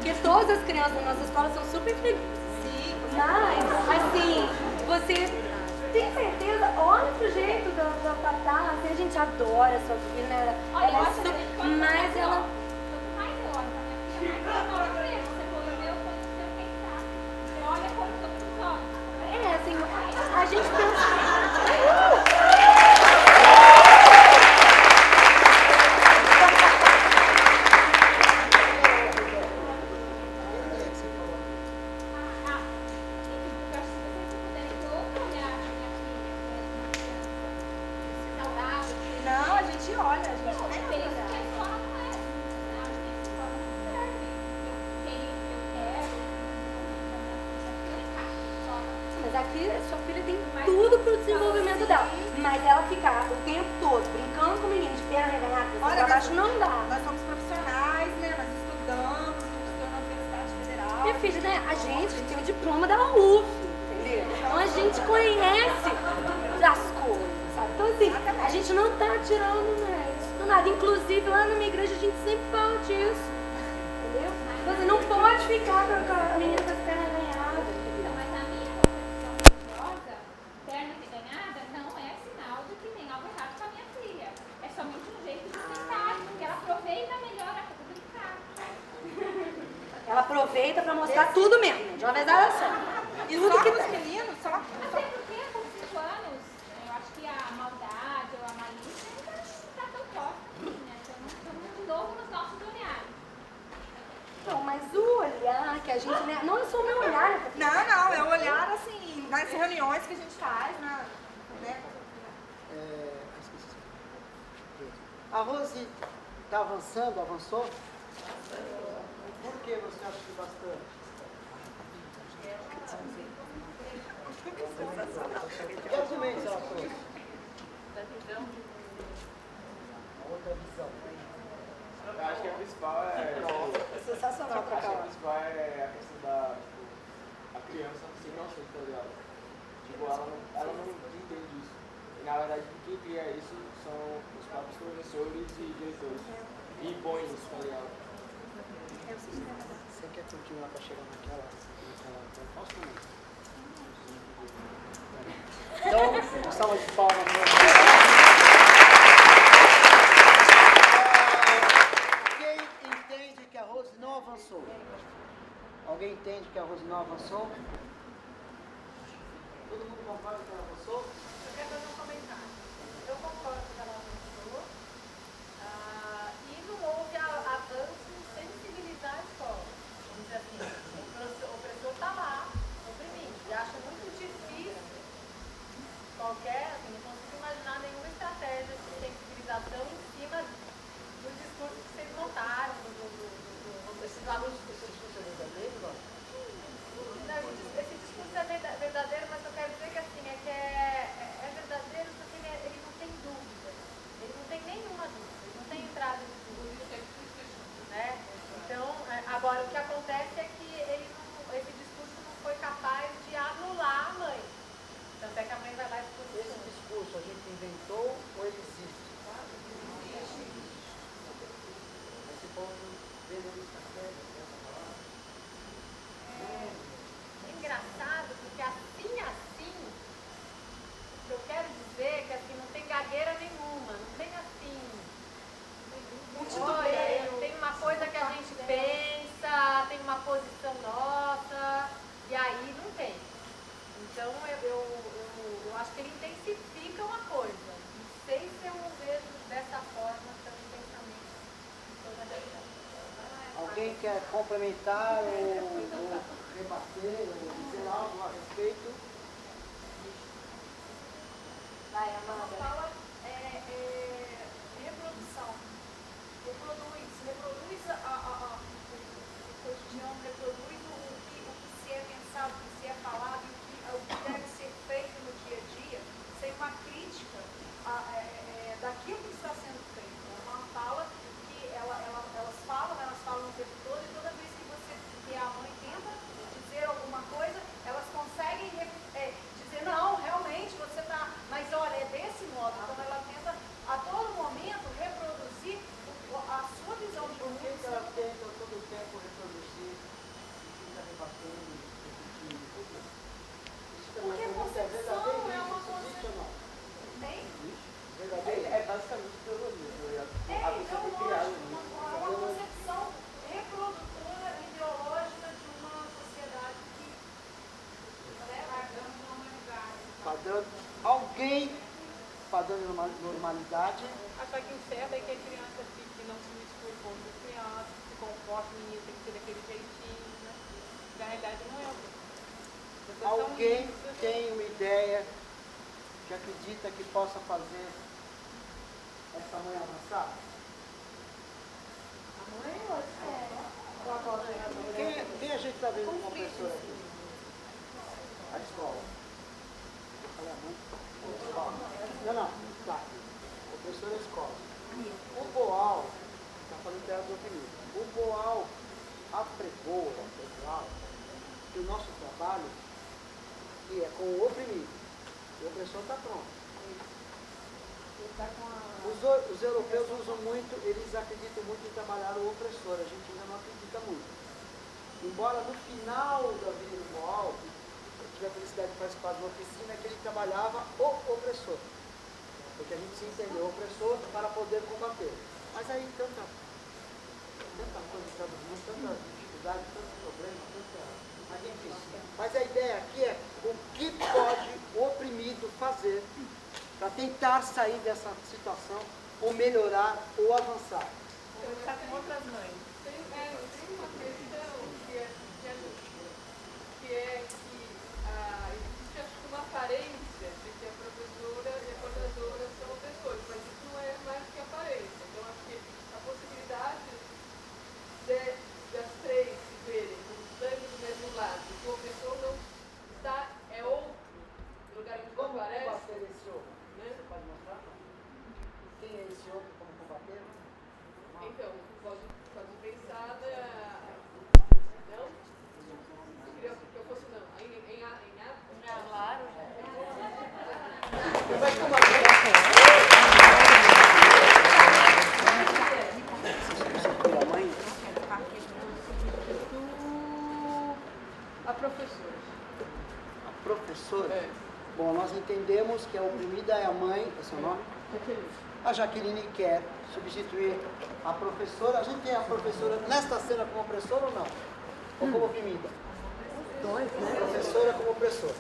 porque todas as crianças na nossa escola são super felizes. Sim. Mas, assim, você tem certeza? Olha pro jeito da Tatá, assim, a gente adora a sua filha, né? Ela é super, mas ela... Mais eu olho pra minha filha, mais eu olho pra ele. Você for ver, eu tô pensar. Você olha como eu tô pensando. É, assim, a gente pensa... Não, a gente olha, a gente tem que olhar. Mas aqui, sua filha tem tudo pro desenvolvimento dela. Mas ela ficar o tempo todo brincando com o menino de perna reganhada, pra baixo não dá. Nós somos profissionais, né? Nós estudamos na Universidade Federal. Minha filha, né? A gente tem o diploma da UF, entendeu? Então a gente conhece das coisas, sabe? Então assim, a gente não tá tirando, né, isso do nada. Inclusive lá na minha igreja a gente sempre fala disso, entendeu? Então, você não pode ficar com a menina com as pernas ganhadas. Mas a minha concepção religiosa, perna reganhada, não é sinal de que tem algo errado com a minha filha. É somente um jeito de sentar, porque ela aproveita melhor a brincar. Ela aproveita pra mostrar tudo mesmo, de uma vez ela só. E Tudo só que os tem. meninos, só. Até porque com 5 anos, eu acho que a maldade ou a malícia ainda não está tão forte assim, né? Estamos de novo nos nossos olhares. Não, mas o olhar que a gente, né? Não é só o meu olhar, né? Não, é o olhar assim, nas reuniões que a gente faz, né? A Rose está avançando, avançou? Por que você acha que bastante? E as mentes, ela foi? Outra visão. Eu acho que a principal É sensacional pra acho que a cá. principal é a questão da a criança ser inocente, tá ligado? Tipo, ela não entende isso. E na verdade quem cria isso são os próprios professores e diretores. E impõem isso, tá ligado? Você quer continuar para chegar naquela posso também. Então, uma salva de palmas. Quem entende que a Rose não avançou? Alguém entende que a Rose não avançou? Todo mundo concorda que ela avançou? Eu quero fazer um comentário. Eu concordo que ela avançou e não houve avanço em sensibilizar a escola. Vamos dizer assim, o professor está lá, oprimindo, e acho muito difícil qualquer, assim, não consigo imaginar nenhuma estratégia de sensibilização em cima do discurso que vocês montaram, desses alunos. Esse discurso é verdadeiro, não? Esse discurso é verdadeiro, mas eu quero dizer que assim, é verdadeiro porque ele não tem dúvida. Ele não tem nenhuma dúvida, ele não tem entrada de dúvida. Né? Então, agora o que acontece é que esse discurso não foi capaz de anular a mãe. Tanto é que a mãe vai lá e discute. Esse discurso a gente inventou ou ele existe? Esse povo vendo isso na série, essa palavra. É engraçado porque assim, o que eu quero dizer é que assim, não tem gagueira nenhuma, não tem assim. Olha, tem uma coisa que a gente pensa, tem uma posição nossa, e aí não tem. Então eu acho que ele intensifica uma coisa. Não sei se eu vejo dessa forma tão intensamente toda a realidade. Alguém quer complementar ou rebater ou dizer algo a respeito? Vai, Amanda. Fala reprodução. Reproduz o cotidiano, reproduz o que se é pensado, o que se é falado, o que deve ser feito no dia a dia, sem uma crítica daquilo que está sendo feito. É uma fala que elas falam o tempo todo, e toda vez que a mãe tenta dizer alguma coisa, elas conseguem dizer, não, realmente você está, mas olha, é desse modo. Então, estado de normalidade. Achar que o certo é que a criança fique, não se misture com outras crianças, se comporte, o menino tem que ser daquele jeitinho, né? Na realidade não é assim. Alguém tem uma ideia que acredita que possa fazer essa mãe avançar? A mãe ou a escola? Ou a coordenadora? Quem a gente está vendo como professor aqui? A escola. Eu falei a mãe? Não, tá. O professor da escola. O Boal, está falando que era do oprimido. O Boal apregou ao pessoal que o nosso trabalho que é com o oprimido. O opressor está pronto. Os europeus usam muito, eles acreditam muito em trabalhar o opressor, a gente ainda não acredita muito. Embora no final da vida do Boal, eu tive a felicidade de participar de uma oficina que ele trabalhava o opressor. Porque a gente se entendeu o opressor para poder combater. Mas aí tanta coisa, tanta dificuldade, tanto problema, mas enfim. Mas a ideia aqui é o que pode o oprimido fazer para tentar sair dessa situação, ou melhorar, ou avançar. Está com outras mães. Tem uma questão que existe acho que uma aparência de que a professora e a coordenadora são opressores, mas isso não é mais que aparência. Então acho que a possibilidade das três se verem com o sangue do mesmo lado, que o opressor não está, é outro, no lugar em que Como aparece. combater esse outro? Você pode mostrar? Quem é esse outro, como combater? Então, pode pensar não? Você queria que eu fosse não? Em Claro. Vai combater. a professora. A professora? É. Bom, nós entendemos que a oprimida é a mãe, é seu nome? A Jaqueline quer substituir a professora. A gente tem a professora nesta cena como opressora ou não? Ou como oprimida? Dois, né? Professora como opressora.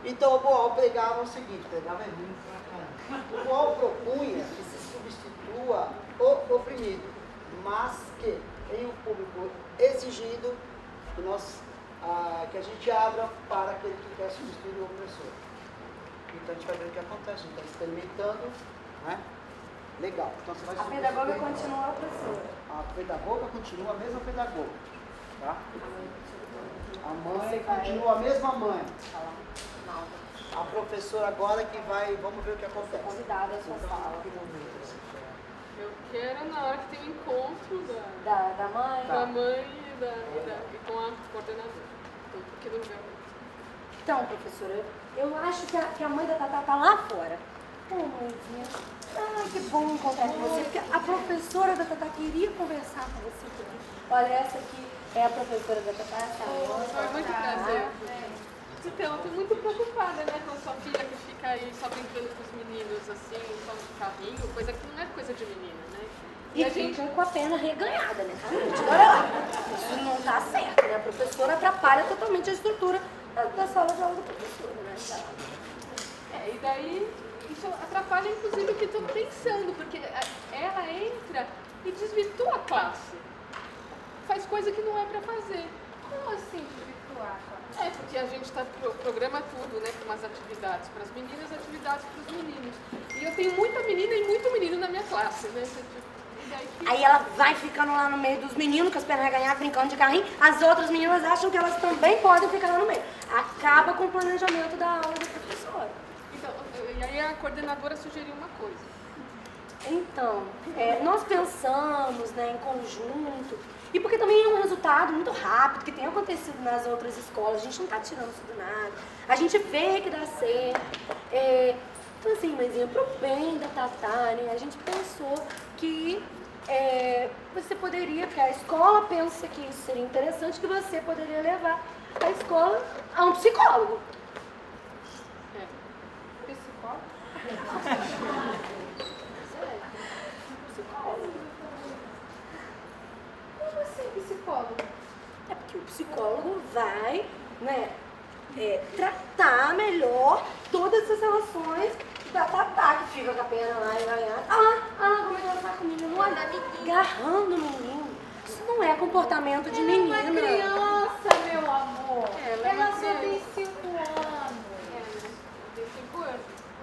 Então o Boal pregava o seguinte, pregava o Boal propunha que se substitua o oprimido, mas que em um público exigindo que a gente abra para aquele que quer substituir o opressor. Então a gente vai ver o que acontece, a gente está experimentando, né? Legal. Então você vai A pedagoga continua a opressora. A pedagoga continua a mesma pedagoga. Tá? A mãe continua a mesma mãe. A professora agora que vai, vamos ver o que acontece. Convidada a sua sala. Eu quero na hora que tem o encontro Da mãe? da mãe e com a coordenadora. Então, porque não vê. Então, professora, eu acho que a mãe da Tatá tá lá fora. Ô, mãezinha, ai, que bom encontrar com você, porque a professora da Tatá queria conversar com você também. Olha, essa aqui é a professora da Tatá, essa Foi muito prazer. Então, eu tô muito preocupada, né, com a sua filha que fica aí só brincando com os meninos, assim, só no carrinho, coisa que não é coisa de menina, né? E a gente com a perna reganhada, né? Olha lá, isso não tá certo, né? A professora atrapalha totalmente a estrutura da sala de aula da professora, né? E daí isso atrapalha inclusive o que estou pensando, porque ela entra e desvirtua a classe. Faz coisa que não é para fazer. Como assim desvirtuar? Porque a gente programa tudo, né, com umas atividades para as meninas, atividades para os meninos. E eu tenho muita menina e muito menino na minha classe, né? Aí ela vai ficando lá no meio dos meninos, com as pernas reganhadas, brincando de carrinho. As outras meninas acham que elas também podem ficar lá no meio. Acaba com o planejamento da aula da professora. Então, e aí a coordenadora sugeriu uma coisa. Então, nós pensamos, né, em conjunto, e porque também é um resultado muito rápido, que tem acontecido nas outras escolas, a gente não está tirando isso do nada, a gente vê que dá certo. Então assim, mãezinha, pro bem da Tatá, né, a gente pensou que você poderia, porque a escola pensa que isso seria interessante, que você poderia levar a escola a um psicólogo. Psicólogo? Psicólogo. Como assim, psicólogo? É porque o psicólogo vai, né, tratar melhor todas essas relações Tá, que fica com a perna lá e vai. Ah, como é que ela tá comigo? Não olha, agarrando no menino. Isso não é comportamento de menina. Ela é uma criança, meu amor. Ela só tem 5 anos. Tem 5 anos.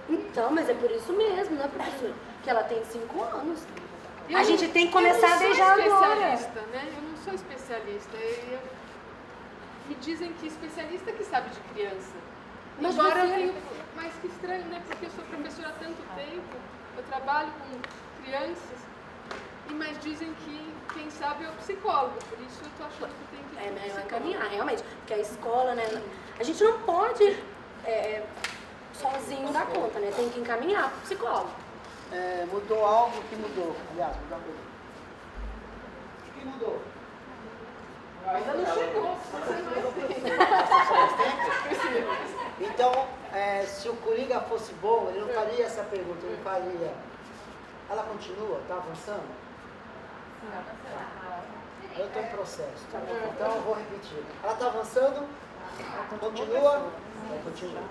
Então, mas é por isso mesmo, né, professora? Que ela tem 5 anos. Eu A gente tem que começar desde agora. Eu não sou especialista, né? Eu não sou especialista. Me dizem que especialista que sabe de criança. Mas Embora você- eu tenho... Mas que estranho, né? Porque eu sou professora há tanto tempo, eu trabalho com crianças, mas dizem que quem sabe é o psicólogo. Por isso eu tô achando que tem que ir É pro melhor psicólogo. encaminhar, realmente. Porque a escola, né? A gente não pode sozinho dar conta, né? Tem que encaminhar pro psicólogo. Mudou algo que mudou. Aliás, mudou a coisa. O que mudou? Ainda não chegou. Então, se o Coringa fosse bom, ele não faria essa pergunta, ele faria. Ela continua? Está avançando? Eu estou em processo. Então eu vou repetir. Ela está avançando? Continua? Continua.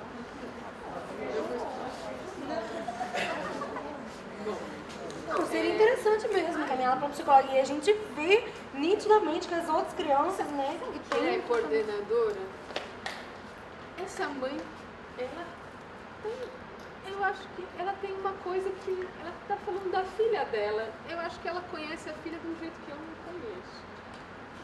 Não, seria interessante mesmo encaminhar ela para psicólogo. E a gente vê nitidamente que as outras crianças, né, que Quem é tem... coordenadora, essa mãe, ela tem, eu acho que ela tem uma coisa que, ela está falando da filha dela, eu acho que ela conhece a filha de um jeito que eu não conheço.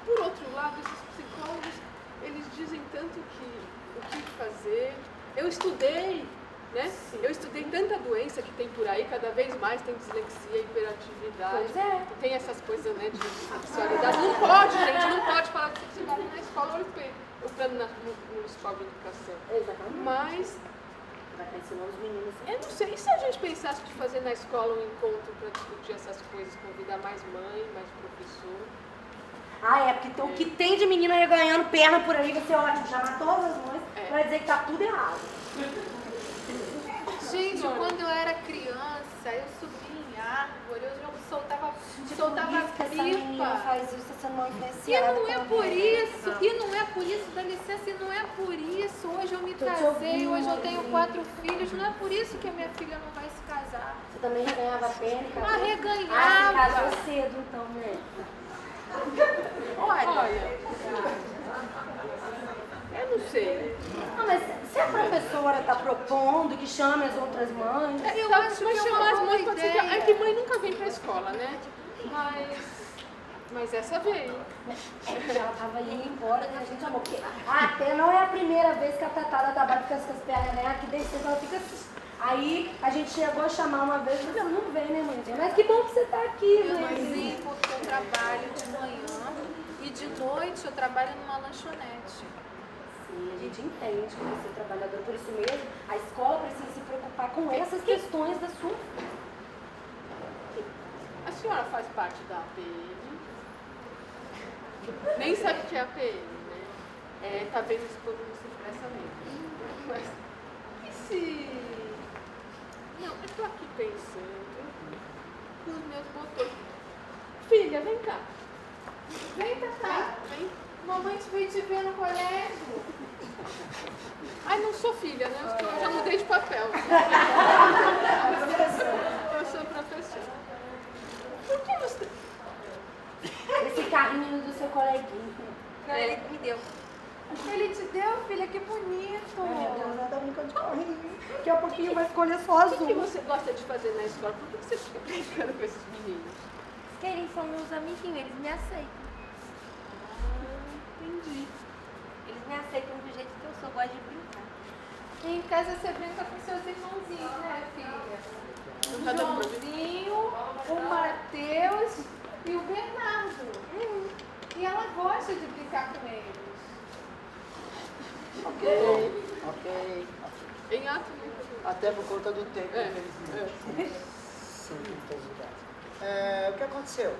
Por outro lado, esses psicólogos, eles dizem tanto o que fazer. Eu estudei, né? Sim. Eu estudei tanta doença que tem por aí, cada vez mais tem dislexia, hiperatividade. Pois é. Tem essas coisas, né, de sexualidade. Não pode, gente, não pode falar de sexualidade na escola ou o plano municipal de educação. Exatamente. Mas, Vai estar ensinando os meninos. eu não sei, e se a gente pensasse de fazer na escola um encontro para discutir essas coisas, convidar mais mãe, mais professor? Porque o que tem de menina aí ganhando perna por aí vai ser ótimo. Chamar todas as mães pra dizer que tá tudo errado. Gente, quando eu era criança, eu subia em árvore, eu soltava Por isso que essa menina pipa. faz isso, você não é E influenciada. não é pela por vida. isso, e não é por isso, dá licença, e não é por isso. Hoje eu me Tô te casei, ouvindo, hoje eu tenho Marisa. 4 filhos, não é por isso que a minha filha não vai se casar. Você também reganhava perna e casou? Ah, Ah, reganhava. você casou cedo então, né? Olha, eu não sei. Não, mas se a professora está propondo que chame as outras mães... Eu acho que Mas é chamar uma as boa mães pode ser que... ideia. É que mãe nunca vem pra escola, né? Mas essa veio. Ela estava indo embora, né? A gente chamou. Porque até não é a primeira vez que a Tatada trabalha com as pernas, né? Aqui desde ela fica assim. Aí a gente chegou a chamar uma vez e falou, não vem, né, mãe? Mas que bom que você está aqui, Eu né? não vim porque eu trabalho de manhã e de noite eu trabalho numa lanchonete. Sim, a gente entende que você é trabalhador, por isso mesmo, a escola precisa se preocupar com essas questões da sua... A senhora faz parte da APM. Nem sabe o que é APM, né? Tá vendo esse povo não se expressa mesmo. Mas, e se... Não, eu tô aqui pensando nos meus botões. Filha, vem cá. Vem, Tatá. Vem. Mamãe te veio te ver no colégio. Ai, não sou filha, né? Eu já mudei de papel. Eu sou professora. Por que você... Esse carrinho do seu coleguinha. Não, ele me deu. Ele te deu, filha, que bonito. Ai, meu Deus, ela tá brincando de carrinho. Daqui a pouquinho vai escolher só O azul. que você gosta de fazer na escola? Por que você fica brincando com esses meninos? Que eles são meus amiguinhos, eles me aceitam. Entendi. Eles me aceitam do jeito que eu sou, gosto de brincar. E em casa você brinca com seus irmãozinhos, né, filha? Não tá O dando pra ver? Joãozinho, o Matheus e o Bernardo. E ela gosta de brincar com eles. Ok. Em ato mesmo. Até por conta do tempo, É, infelizmente. Sim, muitas idades. O que aconteceu?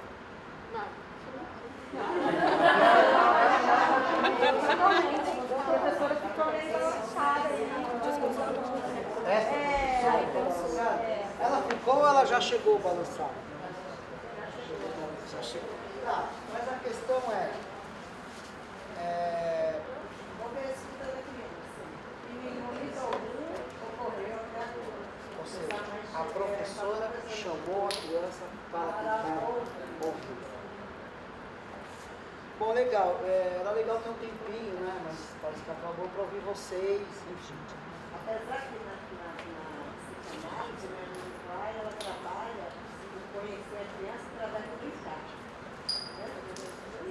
A professora ficou meio balançada aí. Ela ficou ou ela já chegou balançada? Já chegou. Tá, mas a questão é ou seja, seja, a professora chamou a criança para tentar ouvir. Bom, legal. Era legal ter um tempinho, né? Mas parece que acabou para ouvir vocês, enfim. Apesar que na psicanálise, né, ela trabalha em conhecer a criança através do brincar. Né? E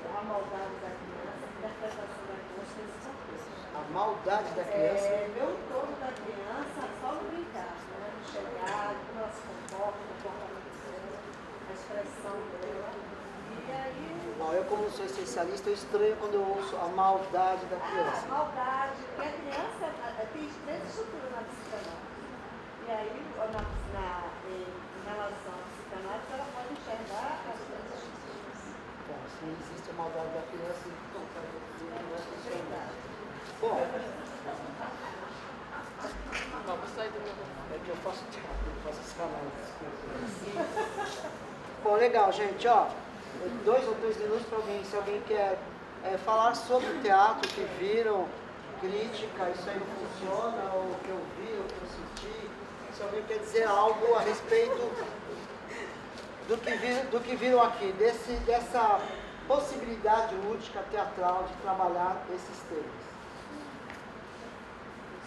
a maldade da criança, a interpretação da criança nesse contexto. A maldade da criança. Meu entorno da criança só no brincar, né? Enxergar como ela se comporta, o comportamento dela, a expressão dela. E aí. Não, eu como sou especialista, eu estranho quando eu ouço a maldade da criança. A maldade, porque a criança tem três estruturas na psicanálise. E aí, em relação à psicanálise, ela pode enxergar as três estruturas. Bom, se não existe a maldade da criança, então não vai enxergar. Bom, Vamos sair do meu. é que eu faço teatro, eu faço psicanálise. Bom, legal, gente, ó. 2 ou 3 minutos para alguém, se alguém quer falar sobre o teatro, que viram, crítica, isso aí não funciona, ou o que eu vi, o que eu senti, se alguém quer dizer algo a respeito do que viram aqui, dessa possibilidade lúdica, teatral, de trabalhar esses temas.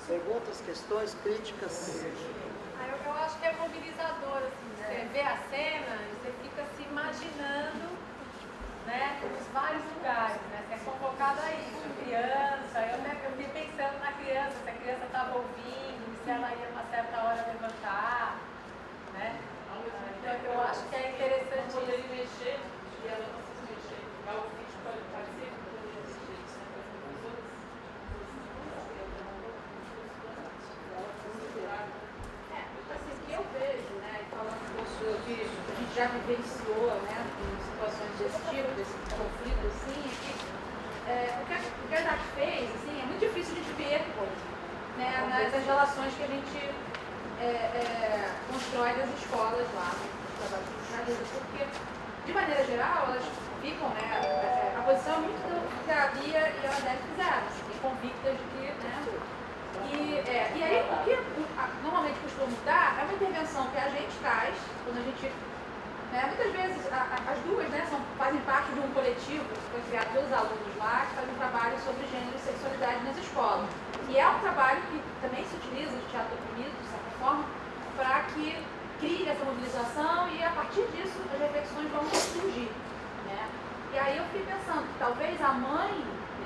Perguntas, questões, críticas? Eu acho que é mobilizador, assim, você vê a cena e você fica se imaginando, né, nos vários lugares, né, você é convocado a isso, criança, eu fiquei pensando na criança, se a criança estava ouvindo, se ela ia uma certa hora levantar, né, então eu acho que é interessante Poder mexer e ela não se mexer, o vídeo pode parecer desse jeito, Assim, que eu vejo, né, falando com pessoas que a gente já vivenciou, né, em situações desse tipo, desse conflito, assim, o que a Jaque fez, assim, é muito difícil de ver, né, nas relações que a gente constrói das escolas lá, nos trabalhos de jornalismo, porque, de maneira geral, elas ficam, né, a posição é muito do que a Bia e a Adele fizeram, assim, convictas de que, né, e aí, o que normalmente costuma mudar é uma intervenção que a gente traz, quando a gente, né, muitas vezes, as duas, né, fazem parte de um coletivo que foi criado pelos alunos lá, que faz um trabalho sobre gênero e sexualidade nas escolas. E é um trabalho que também se utiliza de teatro oprimido, de certa forma, para que crie essa mobilização e, a partir disso, as reflexões vão surgir, né. E aí eu fiquei pensando que talvez a mãe,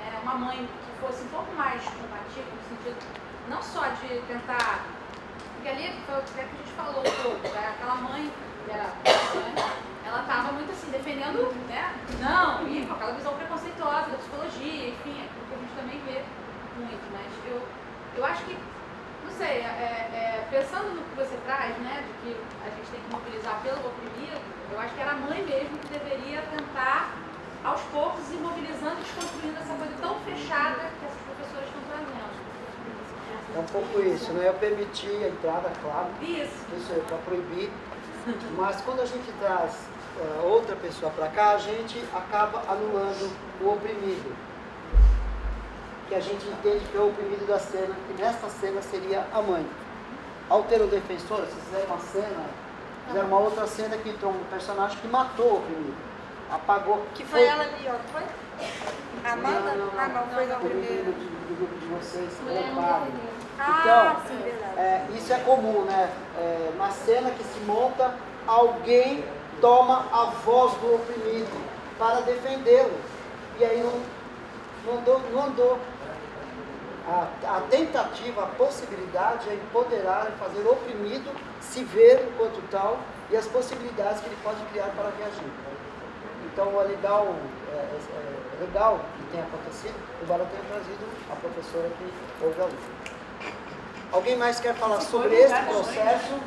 né, uma mãe que fosse um pouco mais combativa, no sentido não só de tentar, porque ali foi o que a gente falou um pouco, né? Aquela mãe que era mãe, ela estava muito assim, defendendo, né? Não, e com aquela visão preconceituosa da psicologia, enfim, é aquilo que a gente também vê muito, mas eu acho que, não sei, pensando no que você traz, né, de que a gente tem que mobilizar pelo oprimido, eu acho que era a mãe mesmo que deveria tentar, aos poucos, ir mobilizando e desconstruindo essa coisa tão fechada que essas professoras estão trazendo. É um pouco isso, né? Eu permiti a entrada, claro. Isso é para proibir. Mas quando a gente traz outra pessoa para cá, a gente acaba anulando o oprimido. Que a gente entende que é o oprimido da cena, que nesta cena seria a mãe. Ao ter o defensor, se fizer uma cena, fizeram uma outra cena que entrou um personagem que matou o oprimido. Apagou. Que foi ela ali, ó, foi? A Amanda? Não, foi a primeira. Do grupo de vocês, Mulher o padre. Ah, Então, sim, verdade. isso é comum, né? Na cena que se monta, alguém toma a voz do oprimido para defendê-lo. E aí não andou. A tentativa, a possibilidade é empoderar e fazer o oprimido se ver enquanto tal e as possibilidades que ele pode criar para reagir. Então é legal que tenha acontecido, embora eu tenha trazido a professora que houve a luta. Alguém mais quer falar sobre esse processo?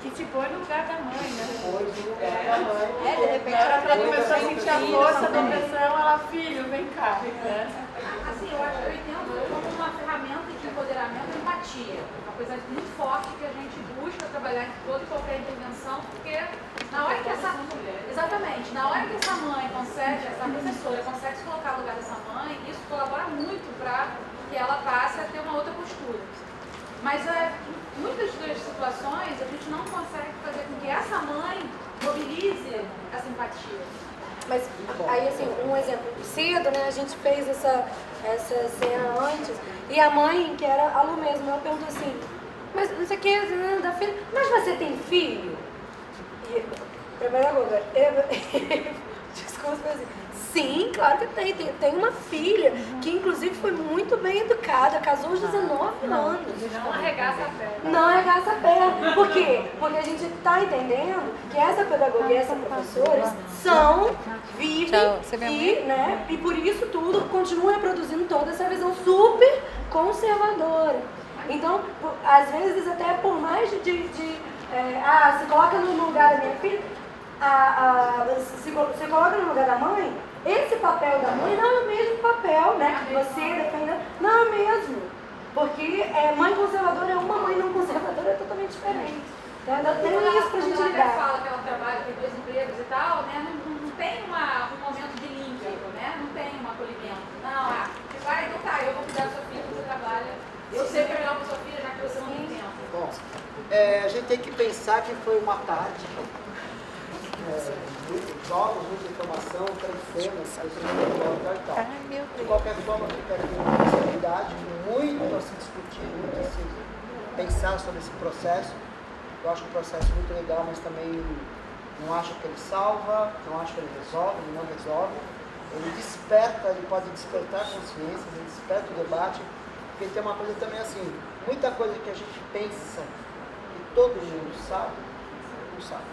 que se põe no lugar da mãe, né? Foi no lugar da mãe. De repente ela começou a sentir a força da opressão, ela, filho, vem cá. Assim, eu entendo como uma ferramenta de empoderamento e empatia. Uma coisa muito forte que a gente busca trabalhar em toda e qualquer intervenção, porque na hora que exatamente, na hora que essa mãe consegue, essa professora consegue se colocar no lugar dessa mãe, isso colabora muito para que ela passe a ter uma outra postura. Mas muitas das situações situações, a gente não consegue fazer com que essa mãe mobilize a simpatia. Mas aí, assim, um exemplo, cedo, né, a gente fez essa cena antes, e a mãe, que era a Lu mesmo, ela perguntou assim, mas não sei o que, da filha, mas você tem filho? E, primeira coisa, desculpa, assim, sim, claro que tem uma filha, que inclusive foi muito bem educada, casou aos 19 anos. Não arregaça a perna. Não arregaça a perna. Por quê? Porque a gente está entendendo que essa pedagoga e essa professora vivem e por isso tudo continuam reproduzindo toda essa visão super conservadora. Então, às vezes até por mais se coloca no lugar da minha filha, se coloca no lugar da mãe, esse papel da mãe não é o mesmo papel, né, que você defendendo, não é o mesmo. Porque mãe conservadora é uma, mãe não conservadora é totalmente diferente. Então, ainda tem isso pra gente ligar. Quando ela fala que ela trabalha, tem 2 empregos e tal, né, não tem um momento de link, né, não tem um acolhimento. Não, você vai, então tá, eu vou cuidar da sua filha, você trabalha, eu sei o que é melhor pra sua filha, já que você não tem tempo. Bom, a gente tem que pensar que foi uma tarde, jogos, muita informação, crescendo, e tal. De qualquer forma, fica aqui uma possibilidade, muito a se discutir, muito a se pensar sobre esse processo. Eu acho um processo muito legal, mas também não acho que ele salva, não acho que ele resolve, ele não resolve. Ele desperta, ele pode despertar consciências, ele desperta o debate, porque tem uma coisa também assim, muita coisa que a gente pensa que todo mundo sabe, não sabe.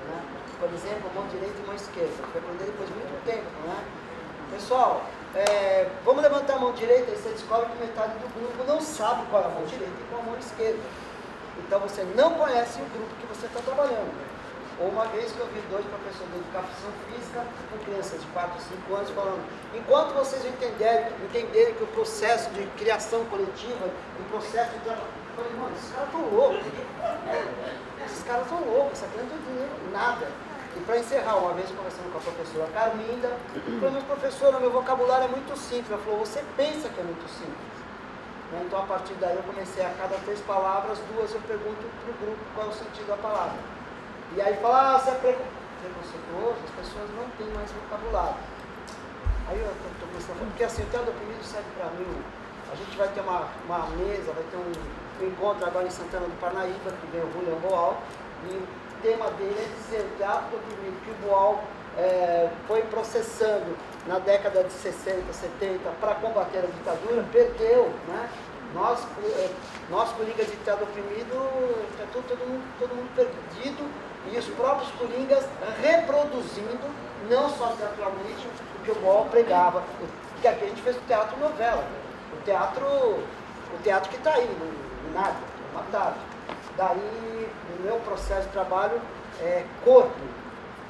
Né? Por exemplo, mão direita e mão esquerda. Foi aprender depois de muito tempo, né? Pessoal, vamos levantar a mão direita e você descobre que metade do grupo não sabe qual é a mão direita e qual é a mão esquerda. Então você não conhece o grupo que você está trabalhando. Ou uma vez que eu vi 2 professores de educação física com crianças de 4, 5 anos falando, enquanto vocês entenderem que o processo de criação coletiva, o processo de trabalho, eu falei, mano, esses caras estão loucos. Esses caras estão loucos, essa criança não entendeu nada. E para encerrar, uma vez conversando com a professora Carminda, eu falei, mas professora, meu vocabulário é muito simples. Ela falou, você pensa que é muito simples. Então a partir daí eu comecei a cada 3 palavras, 2 eu pergunto para o grupo qual é o sentido da palavra. E aí fala, você é preconceituoso, as pessoas não têm mais vocabulário. Aí eu estou pensando, porque assim, o teatro oprimido serve para mim, a gente vai ter uma mesa, vai ter um encontro agora em Santana do Parnaíba, que vem o Julian Boal, e o tema dele é dizer o teatro oprimido que o Boal foi processando na década de 60, 70 para combater a ditadura, perdeu, né? Nós coringas de teatro oprimido, todo mundo perdido, e os próprios coringas reproduzindo, não só teatralmente, o que o Boal pregava. Porque aqui a gente fez o teatro novela, o teatro que está aí, no nada, uma tarde. Daí, no meu processo de trabalho, corpo.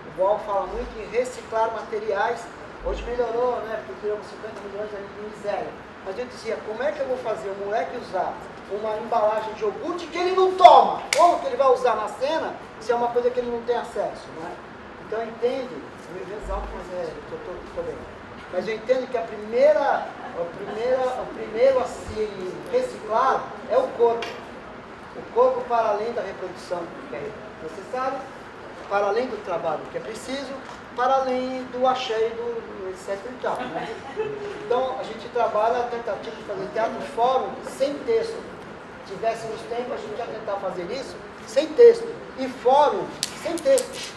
O Boal fala muito em reciclar materiais. Hoje melhorou, né? Porque tiramos 50 milhões de miséria. Mas eu dizia, como é que eu vou fazer o moleque usar uma embalagem de iogurte que ele não toma? Como que ele vai usar na cena se é uma coisa que ele não tem acesso, né? Então entende, meu exame, mas estou bem. Mas eu entendo que o primeiro a se reciclar é o corpo. O corpo para além da reprodução que é necessário, para além do trabalho que é preciso, para além do axé e do etc e tal, né? Então a gente trabalha a tentativa de fazer teatro fórum sem texto. Se tivéssemos tempo, a gente ia tentar fazer isso sem texto. E fórum sem texto.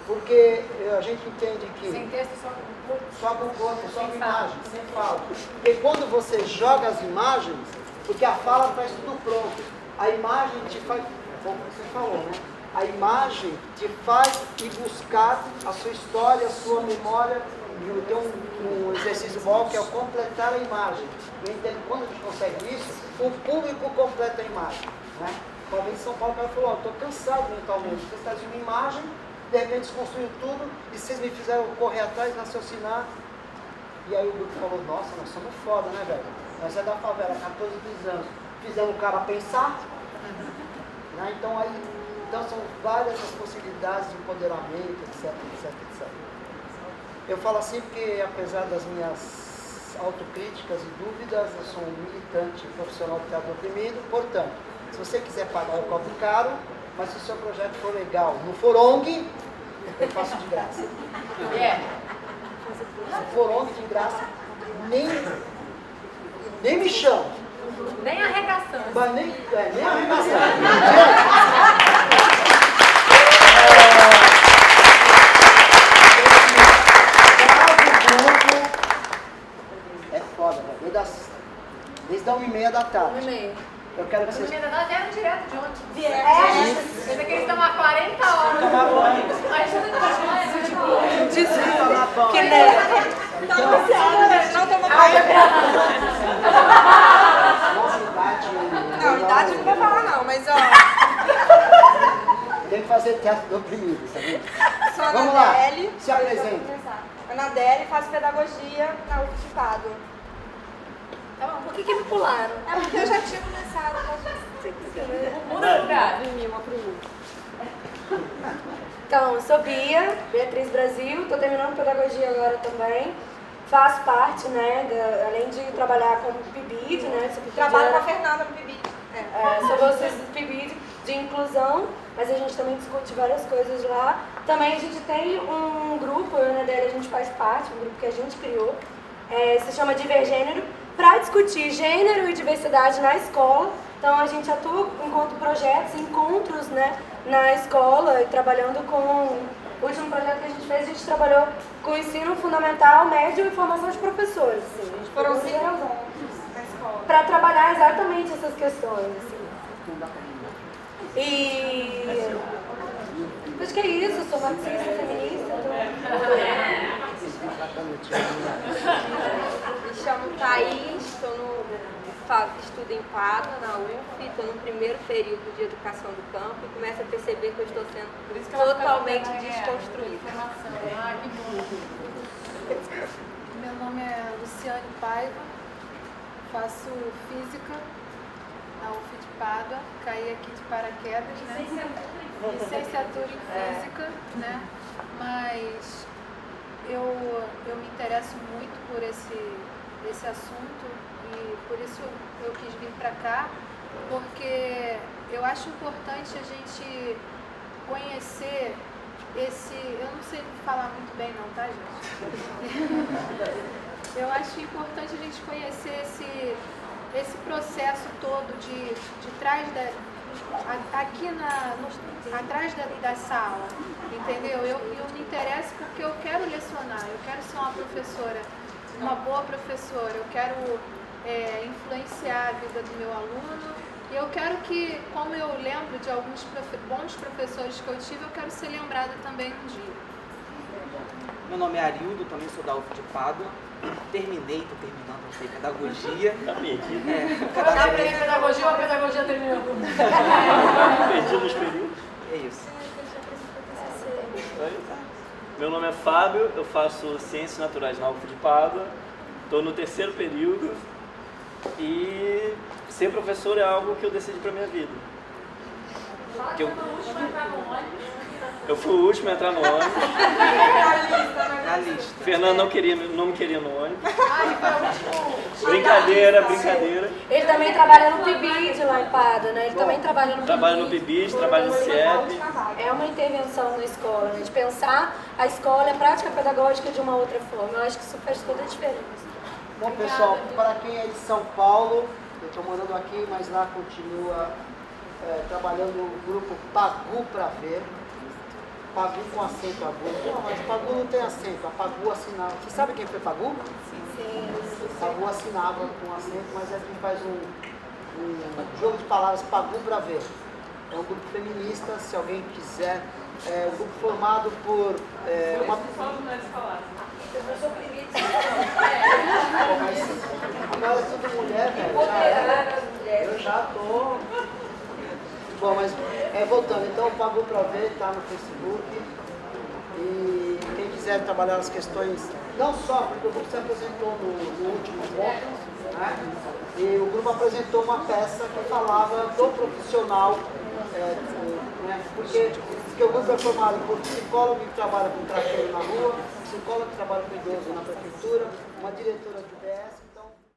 Porque a gente entende que... Sem texto, só com o corpo. Só com o corpo, só com imagem, sem fala. Porque quando você joga as imagens, porque a fala faz tudo pronto. A imagem te faz... Como você falou, né? A imagem te faz ir buscar a sua história, a sua memória. E tem um exercício bom que é o completar a imagem. Eu entendo que quando a gente consegue isso, o público completa a imagem, né? Uma vez em São Paulo, o cara falou, estou cansado mentalmente, vocês estão de uma imagem, de repente desconstruiu tudo, e vocês me fizeram correr atrás, raciocinar. E aí o grupo falou, nossa, nós somos foda, né, velho? Nós é da favela, 14, 15 anos. Fizemos o cara pensar, né? Então são várias as possibilidades de empoderamento, etc, etc, etc. Eu falo assim porque, apesar das minhas autocríticas e dúvidas, eu sou um militante profissional de teatro oprimido, portanto, Se você quiser pagar, eu cobro caro, mas se o seu projeto for legal, não for ONG, eu faço de graça. Se for ONG de graça, nem me chama. Nem arregaçando. Mas nem arregaçando. É foda, velho. Desde a 1h30 da tarde. 1h30. Eu quero que vocês... Menina, nós vieram direto de onde? Pensei que eles estão há 40 horas. tomar banho. Mas eu Que nem. Não toma banho. Não, idade não vou falar não, mas ó. Tem que fazer teatro do oprimido, sabe? Sou a Vamos lá, Anadele. se apresenta. Anadele, faço pedagogia na UF de Pádua. Tá bom, por que me pularam? É porque eu já tinha começado. Muda de lugar. Então, eu sou Bia, Beatriz Brasil, estou terminando pedagogia agora também. Faço parte, né, além de trabalhar como PIBID, né? Trabalho com a Fernanda no PIBID. Sou bolsista do PIBID de inclusão, mas a gente também discute várias coisas lá. Também a gente tem um grupo, eu e a Anadele, a gente faz parte, um grupo que a gente criou, se chama Divergênero, para discutir gênero e diversidade na escola. Então a gente atua enquanto projetos, encontros, né, na escola, e trabalhando com... O último projeto que a gente fez, a gente trabalhou com ensino fundamental, médio e formação de professores. Assim. A gente Foram pegou 5 zero anos na escola. para trabalhar exatamente essas questões. Assim. E acho que é isso, eu sou marxista, feminista. Me chamo Thaís, estudo em Pádua, na UF, estou no primeiro período de educação do campo e começo a perceber que eu estou sendo totalmente desconstruída. Ah, que bom. Meu nome é Luciane Paiva, faço física na UF de Pádua, caí aqui de paraquedas, né? Licenciatura em física, né? Mas eu me interesso muito por esse assunto e por isso eu quis vir para cá, porque eu acho importante a gente conhecer eu não sei falar muito bem não, tá, gente? Eu acho importante a gente conhecer esse processo todo de trás atrás da sala, entendeu? Eu me interesso porque eu quero lecionar, eu quero ser uma boa professora, eu quero influenciar a vida do meu aluno e eu quero que, como eu lembro de alguns bons professores que eu tive, eu quero ser lembrada também um dia. Meu nome é Arildo, também sou da UF de Pádua. Tô terminando, não sei, pedagogia. Tá perdido. Já aprendi pedagogia ou a pedagogia terminou? Perdi nos períodos. É isso. Meu nome é Fábio, eu faço Ciências Naturais na UF de Pádua. Estou no 3º período e ser professor é algo que eu decidi para minha vida. Eu fui o último a entrar no ônibus. Na lista. Fernando não me queria no ônibus. Brincadeira. Ele também trabalha no PIBID lá em Pádua, né? Ele também trabalha no PIBID, trabalha no CIEP. É uma intervenção na escola, né? De pensar a escola e a prática pedagógica de uma outra forma. Eu acho que isso faz toda a diferença. Bom, pessoal, para quem é de São Paulo, eu estou morando aqui, mas lá continua trabalhando no grupo Pagu para Ver. Pagu com acento agudo. Não, mas Pagu não tem acento, a Pagu assinava. Você sabe quem foi Pagu? Sim. Pagu assinava com acento, mas a gente faz um jogo de palavras, Pagu para Ver. É um grupo feminista, se alguém quiser. É um grupo formado por uma... Agora é tudo mulher, velho. Eu já tô... Bom, mas voltando, então o Pagu para Ver está no Facebook. E quem quiser trabalhar as questões, não só porque o grupo se apresentou no último encontro, né? E o grupo apresentou uma peça que falava do profissional, porque o grupo é formado por psicólogo que trabalha com traqueiro na rua, psicólogo que trabalha com idoso na prefeitura, uma diretora de UBS.